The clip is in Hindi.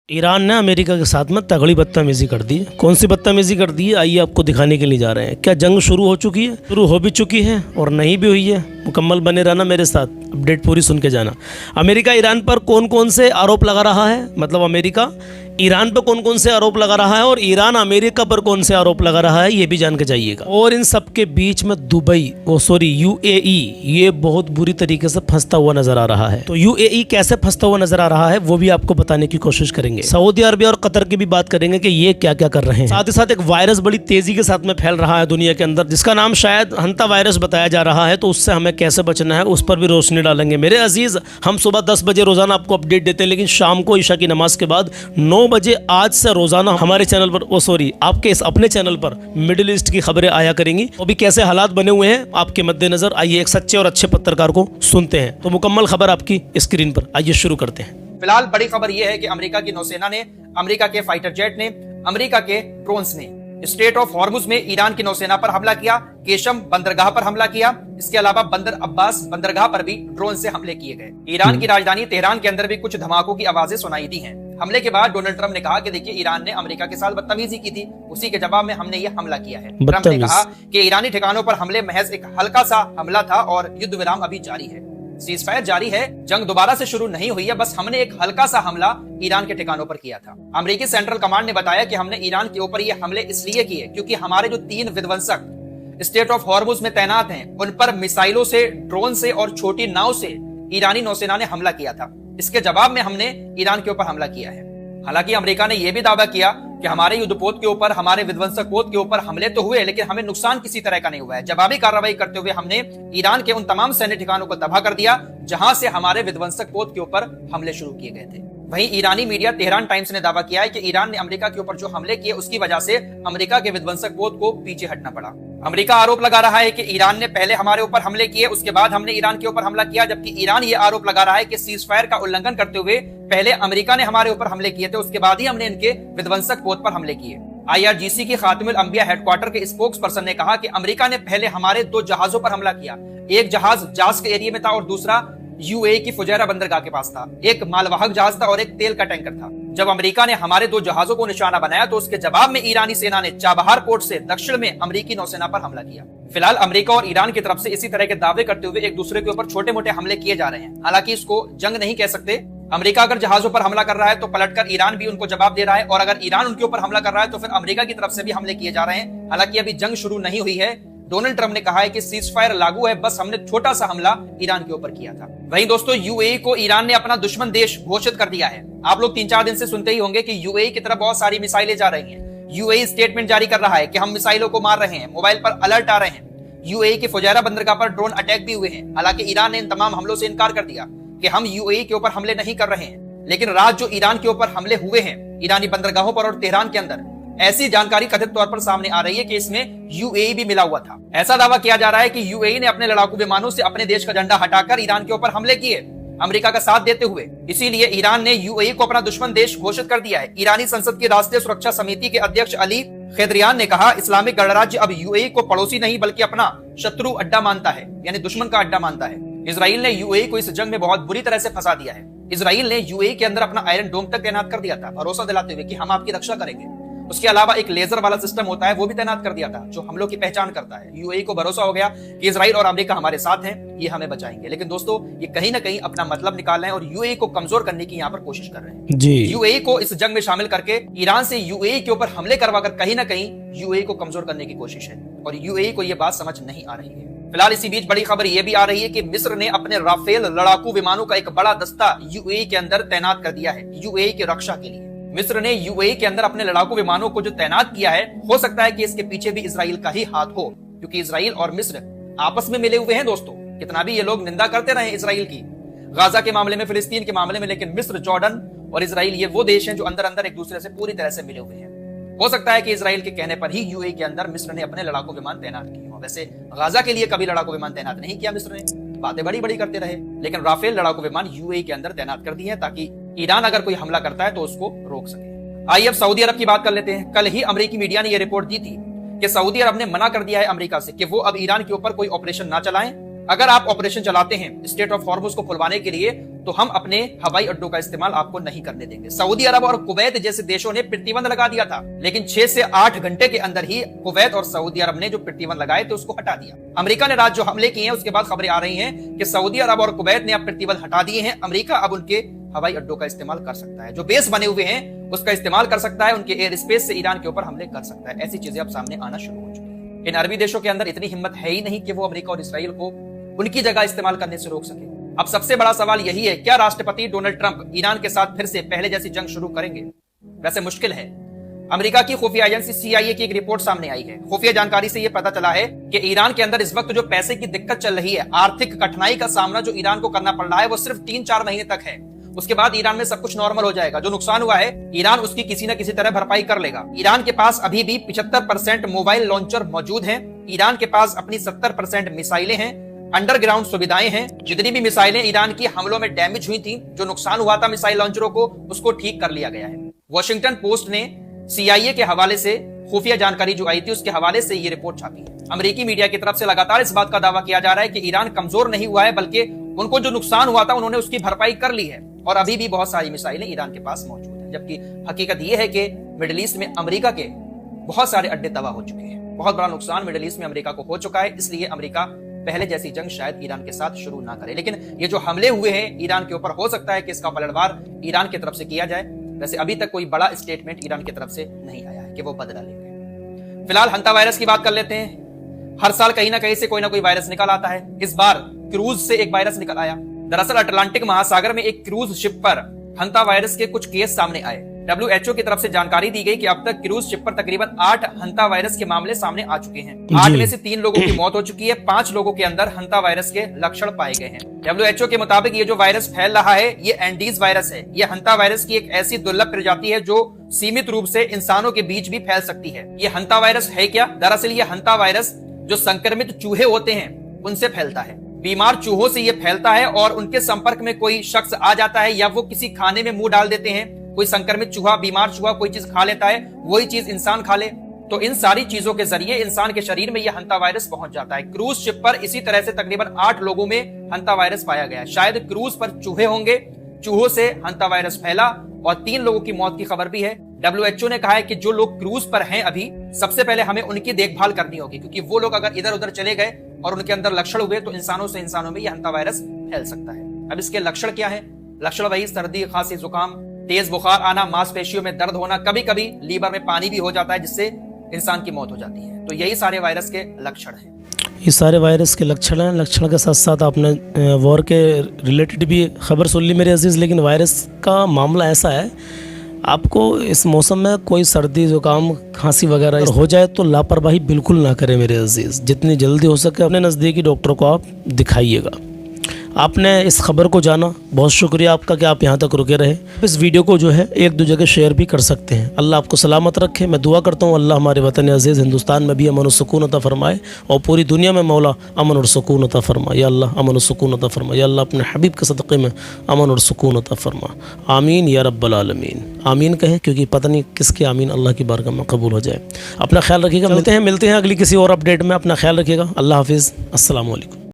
ईरान ने अमेरिका के साथ में तगड़ी बदतमीजी कर दी। कौन सी बदतमीजी कर दी है, आइए आपको दिखाने के लिए जा रहे हैं। क्या जंग शुरू हो चुकी है? शुरू हो भी चुकी है और नहीं भी हुई है। मुकम्मल बने रहना मेरे साथ, अपडेट पूरी सुन के जाना। अमेरिका ईरान पर कौन कौन से आरोप लगा रहा है, मतलब अमेरिका ईरान पर कौन कौन से आरोप लगा रहा है और ईरान अमेरिका पर कौन से आरोप लगा रहा है, ये भी जान के जाइएगा। और इन सब के बीच में दुबई यूएई ये बहुत बुरी तरीके से फंसता हुआ नजर आ रहा है। तो यूएई कैसे फंसता हुआ नजर आ रहा है वो भी आपको बताने की कोशिश करेंगे। सऊदी अरबिया और कतर की भी बात करेंगे कि ये क्या क्या कर रहे हैं। साथ ही साथ एक वायरस बड़ी तेजी के साथ में फैल रहा है दुनिया के अंदर, जिसका नाम शायद हंता वायरस बताया जा रहा है। तो उससे हमें कैसे बचना है उस पर भी रोशनी डालेंगे। मेरे अजीज, हम सुबह 10 बजे रोजाना आपको अपडेट देते हैं, लेकिन शाम को ईशा की नमाज के बाद 9 बजे आज से रोजाना हमारे चैनल पर आपके इस अपने चैनल पर मिडिल ईस्ट की खबरें आया करेंगी। तो भी कैसे हालात बने हुए हैं आपके मद्देनजर, आइए एक सच्चे और अच्छे पत्रकार को सुनते हैं। तो मुकम्मल खबर आपकी स्क्रीन पर, आइए शुरू करते हैं। फिलहाल बड़ी खबर यह है कि अमेरिका की नौसेना ने, अमेरिका के फाइटर जेट ने, अमेरिका के ड्रोन्स ने स्ट्रेट ऑफ हॉर्मुज में ईरान की नौसेना पर हमला किया, केशम बंदरगाह पर हमला किया। इसके अलावा बंदर अब्बास बंदरगाह पर भी ड्रोन से हमले किए गए। ईरान की राजधानी तेहरान के अंदर भी कुछ धमाकों की आवाजें सुनाई दी हैं। हमले के बाद डोनाल्ड ट्रंप ने कहा कि देखिए, ईरान ने अमेरिका के साथ बदतमीजी की थी, उसी के जवाब में हमने ये हमला किया है। ट्रंप ने कहा कि ईरानी ठिकानों पर हमले महज एक हल्का सा हमला था और युद्ध विराम अभी जारी है, सीजफायर जारी है, जंग दोबारा से शुरू नहीं हुई है, बस हमने एक हल्का सा हमला ईरान के ठिकानों पर किया था। अमेरिकी सेंट्रल कमांड ने बताया कि हमने ईरान के ऊपर ये हमले इसलिए किए क्योंकि हमारे जो 3 विध्वंसक स्टेट ऑफ हॉर्मुज में तैनात हैं, उन पर मिसाइलों से, ड्रोन से और छोटी नाव से ईरानी नौसेना ने हमला किया था। इसके जवाब में हमने ईरान के ऊपर हमला किया है। हालांकि अमेरिका ने यह भी दावा किया कि हमारे युद्धपोत के ऊपर, हमारे विध्वंसक पोत के ऊपर हमले तो हुए, लेकिन हमें नुकसान किसी तरह का नहीं हुआ है। जवाबी कार्रवाई करते हुए हमने ईरान के उन तमाम सैन्य ठिकानों को तबाह कर दिया जहां से हमारे विध्वंसक पोत के ऊपर हमले शुरू किए गए थे। वहीं ईरानी मीडिया तेहरान टाइम्स ने दावा किया है कि ईरान ने अमेरिका के ऊपर जो हमले किए उसकी वजह से अमेरिका के विध्वंसक पोत को पीछे हटना पड़ा। अमेरिका आरोप लगा रहा है कि ईरान ने पहले हमारे ऊपर हमले किए, उसके बाद हमने ईरान के ऊपर हमला किया, जबकि ईरान ये आरोप लगा रहा है कि सीजफायर का उल्लंघन करते हुए पहले अमेरिका ने हमारे ऊपर हमले किए थे, उसके बाद ही हमने इनके विध्वंसक पोत पर हमले किए। IRGC की खातिमुल अंबिया हेडक्वार्टर के स्पोक्स पर्सन ने कहा कि अमेरिका ने पहले हमारे 2 जहाजों पर हमला किया। एक जहाज जास के एरिया में था और दूसरा यूएई की फुजैरा बंदरगाह के पास था। एक मालवाहक जहाज था और एक तेल का टैंकर था। जब अमेरिका ने हमारे 2 जहाजों को निशाना बनाया तो उसके जवाब में ईरानी सेना ने चाबहार पोर्ट से दक्षिण में अमेरिकी नौसेना पर हमला किया। फिलहाल अमेरिका और ईरान की तरफ से इसी तरह के दावे करते हुए एक दूसरे के ऊपर छोटे मोटे हमले किए जा रहे हैं। हालांकि इसको जंग नहीं कह सकते। अमेरिका अगर जहाजों पर हमला कर रहा है तो पलटकर ईरान भी उनको जवाब दे रहा है, और अगर ईरान उनके ऊपर हमला कर रहा है तो फिर अमेरिका की तरफ से भी हमले किए जा रहे हैं। हालांकि अभी जंग शुरू नहीं हुई है। डोनाल्ड ट्रंप ने कहा है कि सीजफायर लागू है, बस हमने छोटा सा हमला ईरान के ऊपर किया था। वहीं दोस्तों, यूएई को ईरान ने अपना दुश्मन देश घोषित कर दिया है। आप लोग 3-4 दिन से सुनते ही होंगे कि यूएई की तरफ बहुत सारी मिसाइलें जा रही हैं। यूएई स्टेटमेंट जारी कर रहा है कि हम मिसाइलों को मार रहे हैं, मोबाइल पर अलर्ट आ रहे हैं। यूएई की फुजैरा बंदरगाह पर ड्रोन अटैक भी हुए हैं। हालांकि ईरान ने इन तमाम हमलों से इनकार कर दिया कि हम यूएई के ऊपर हमले नहीं कर रहे हैं। लेकिन रात जो ईरान के ऊपर हमले हुए हैं, ईरानी बंदरगाहों पर और तेहरान के अंदर, ऐसी जानकारी कथित तौर पर सामने आ रही है कि इसमें यूएई भी मिला हुआ था। ऐसा दावा किया जा रहा है कि यूएई ने अपने लड़ाकू विमानों से अपने देश का झंडा हटाकर ईरान के ऊपर हमले किए, अमेरिका का साथ देते हुए। इसीलिए ईरान ने यूएई को अपना दुश्मन देश घोषित कर दिया है। ईरानी संसद की राष्ट्रीय सुरक्षा समिति के अध्यक्ष अली खेदरियान ने कहा, इस्लामिक गणराज्य अब यूएई को पड़ोसी नहीं बल्कि अपना शत्रु अड्डा मानता है, यानी दुश्मन का अड्डा मानता है। इजराइल ने यूएई को इस जंग में बहुत बुरी तरह से फंसा दिया है। इजराइल ने यूएई के अंदर अपना आयरन डोम तक तैनात कर दिया था, भरोसा दिलाते हुए कि हम आपकी रक्षा करेंगे। उसके अलावा एक लेजर वाला सिस्टम होता है, वो भी तैनात कर दिया था, जो हमलों की पहचान करता है। यूएई को भरोसा हो गया कि इजराइल और अमेरिका हमारे साथ हैं, ये हमें बचाएंगे। लेकिन दोस्तों, ये कहीं ना कहीं अपना मतलब निकाल रहे हैं और यूएई को कमजोर करने की यहाँ पर कोशिश कर रहे हैं जी। यूएई को इस जंग में शामिल करके ईरान से यूएई के ऊपर हमले करवाकर कहीं ना कहीं यूएई को कमजोर करने की कोशिश है, और यूएई को यह बात समझ नहीं आ रही है। फिलहाल इसी बीच बड़ी खबर यह भी आ रही है कि मिस्र ने अपने राफेल लड़ाकू विमानों का एक बड़ा दस्ता यूएई के अंदर तैनात कर दिया है, यूएई की रक्षा के लिए। मिस्र ने यूएई के अंदर अपने लड़ाकू विमानों को जो तैनात किया है, हो सकता है कि इसके पीछे भी इजराइल का ही हाथ हो, क्योंकि इजराइल और मिस्र आपस में मिले हुए हैं दोस्तों। कितना भी ये लोग निंदा करते रहे इजराइल की, गाजा के मामले में, फिलिस्तीन के मामले में, लेकिन मिस्र, जॉर्डन और इजराइल ये वो देश हैं जो अंदर अंदर एक दूसरे से पूरी तरह से मिले हुए हैं। हो सकता है कि इजराइल के कहने पर ही यूएई के अंदर मिस्र ने अपने लड़ाकू विमान तैनात किए हों। वैसे गाजा के लिए कभी लड़ाकू विमान तैनात नहीं किया मिस्र ने, बातें बड़ी बड़ी करते रहे, लेकिन राफेल लड़ाकू विमान यूएई के अंदर तैनात कर दिए हैं ताकि ईरान अगर कोई हमला करता है तो उसको रोक सके। आइए अब सऊदी अरब की बात कर लेते हैं। कल ही अमेरिकी मीडिया ने यह रिपोर्ट दी थी कि सऊदी अरब ने मना कर दिया है अमेरिका से कि वो अब ईरान के ऊपर कोई ऑपरेशन ना चलाएं। अगर आप ऑपरेशन चलाते हैं स्टेट ऑफ हॉर्मुज को खुलवाने के लिए, तो हम अपने हवाई अड्डों का इस्तेमाल आपको नहीं करने देंगे। सऊदी अरब और कुवैत जैसे देशों ने प्रतिबंध लगा दिया था, लेकिन 6 से 8 घंटे के अंदर ही कुवैत और सऊदी अरब ने जो प्रतिबंध लगाए थे उसको हटा दिया। अमेरिका ने रात जो हमले किए हैं उसके बाद खबरें आ रही हैं कि सऊदी अरब और कुवैत ने अब प्रतिबंध हटा दिए हैं। अमेरिका अब उनके हवाई अड्डों का इस्तेमाल कर सकता है, जो बेस बने हुए हैं उसका इस्तेमाल कर सकता है, उनके एयर स्पेस से ईरान के ऊपर हमले कर सकता है। ऐसी चीजें अब सामने आना शुरू हो चुकी है। इन अरबी देशों के अंदर इतनी हिम्मत है ही नहीं कि वो अमेरिका और इसराइल को उनकी जगह इस्तेमाल करने से रोक सके। अब सबसे बड़ा सवाल यही है, क्या राष्ट्रपति डोनाल्ड ट्रंप ईरान के साथ फिर से पहले जैसी जंग शुरू करेंगे? वैसे मुश्किल है। अमेरिका की खुफिया एजेंसी CIA की एक रिपोर्ट सामने आई है। खुफिया जानकारी से यह पता चला है कि ईरान के अंदर इस वक्त जो पैसे की दिक्कत चल रही है, आर्थिक कठिनाई का सामना जो ईरान को करना पड़ रहा है, वो सिर्फ 3-4 महीने तक है। उसके बाद ईरान में सब कुछ नॉर्मल हो जाएगा। जो नुकसान हुआ है ईरान उसकी किसी न किसी तरह भरपाई कर लेगा। ईरान के पास अभी भी 75% मोबाइल लॉन्चर मौजूद हैं। ईरान के पास अपनी 70% मिसाइलें हैं, अंडरग्राउंड सुविधाएं हैं। जितनी भी मिसाइलें ईरान की हमलों में डैमेज हुई थी, जो नुकसान हुआ था मिसाइल लॉन्चरों को, उसको ठीक कर लिया गया है। वॉशिंगटन पोस्ट ने CIA के हवाले से खुफिया जानकारी जो आई थी उसके हवाले से ये रिपोर्ट छापी है। अमेरिकी मीडिया की तरफ से लगातार इस बात का दावा किया जा रहा है कि ईरान कमजोर नहीं हुआ है, बल्कि उनको जो नुकसान हुआ था उन्होंने उसकी भरपाई कर ली है और अभी भी बहुत सारी मिसाइलें ईरान के पास मौजूद है। जबकि हकीकत यह है कि मिडिल ईस्ट में अमेरिका के बहुत सारे अड्डे तबाह हो चुके हैं। बहुत बड़ा नुकसान मिडिल ईस्ट में अमेरिका को हो चुका है। इसलिए अमेरिका पहले जैसी जंग शायद ईरान के साथ शुरू ना करे। लेकिन ये जो हमले हुए हैं ईरान के ऊपर, हो सकता है कि इसका पलटवार ईरान की तरफ से किया जाए। वैसे अभी तक कोई बड़ा स्टेटमेंट ईरान की तरफ से नहीं आया है कि वो बदला लेंगे। फिलहाल हंता वायरस की बात कर लेते हैं। हर साल कहीं ना कहीं से कोई ना कोई वायरस निकल आता है। इस बार क्रूज से एक वायरस निकल आया। दरअसल अटलांटिक महासागर में एक क्रूज शिप पर हंता वायरस के कुछ केस सामने आए। WHO की तरफ से जानकारी दी गई कि अब तक क्रूज शिप पर तकरीबन 8 हंता वायरस के मामले सामने आ चुके हैं। 8 में से 3 लोगों की मौत हो चुकी है। 5 लोगों के अंदर हंता वायरस के लक्षण पाए गए हैं। WHO के मुताबिक ये जो वायरस फैल रहा है ये एंडीज वायरस है। ये हंता वायरस की एक ऐसी दुर्लभ प्रजाति है जो सीमित रूप से इंसानों के बीच भी फैल सकती है। ये हंता वायरस है क्या? दरअसल ये हंता वायरस जो संक्रमित चूहे होते हैं उनसे फैलता है। बीमार चूहों से ये फैलता है और उनके संपर्क में कोई शख्स आ जाता है या वो किसी खाने में मुंह डाल देते हैं। कोई संक्रमित चूहा, बीमार चूहा कोई चीज खा लेता है, वही चीज इंसान खा ले, तो इन सारी चीजों के जरिए इंसान के शरीर में यह हंता वायरस पहुंच जाता है। क्रूज शिप पर इसी तरह से तकरीबन 8 लोगों में हंता वायरस पाया गया। शायद क्रूज पर चूहे होंगे, चूहों से हंता वायरस फैला और 3 लोगों की मौत की खबर भी है। WHO ने कहा है कि जो लोग क्रूज पर हैं अभी, सबसे पहले हमें उनकी देखभाल करनी होगी, क्योंकि वो लोग अगर इधर उधर चले गए और उनके अंदर लक्षण हुए तो इंसानों से इंसानों में यह हंता वायरस फैल सकता है। अब इसके लक्षण क्या है? लक्षण वही सर्दी, खांसी, जुकाम, तेज बुखार आना, मांसपेशियों में दर्द होना, कभी कभी लीवर में पानी भी हो जाता है जिससे इंसान की मौत हो जाती है। तो यही सारे वायरस के लक्षण हैं। ये सारे वायरस के लक्षण हैं। लक्षण के साथ साथ आपने वॉर के रिलेटेड भी खबर सुन ली मेरे अजीज़। लेकिन वायरस का मामला ऐसा है, आपको इस मौसम में कोई सर्दी, जुकाम, खांसी वगैरह हो जाए तो लापरवाही बिल्कुल ना करें मेरे अजीज़। जितनी जल्दी हो सके अपने नज़दीकी डॉक्टर को आप दिखाइएगा। आपने इस खबर को जाना, बहुत शुक्रिया आपका कि आप यहाँ तक रुके रहे। इस वीडियो को जो है 1-2 जगह शेयर भी कर सकते हैं। अल्लाह आपको सलामत रखे। मैं दुआ करता हूँ अल्लाह हमारे वतन अजीज़ हिंदुस्तान में भी अमन और सुकून अता फरमाए और पूरी दुनिया में मौला अमन और सुकून अता फरमाए। या अल्लाह अमन और सुकून अता फरमाए। या अल्लाह अपने हबीब के सदक़े में अमन और सुकून अता फरमा। आमीन या रब्बल आलमीन। आमीन कहें क्योंकि पता नहीं किसके आमीन अल्लाह की बारगाह में कबूल हो जाए। अपना ख्याल रखिएगा। मिलते हैं अगली किसी और अपडेट में। अपना ख्याल रखिएगा। अल्लाह हाफिज़। अस्सलामु अलैकुम।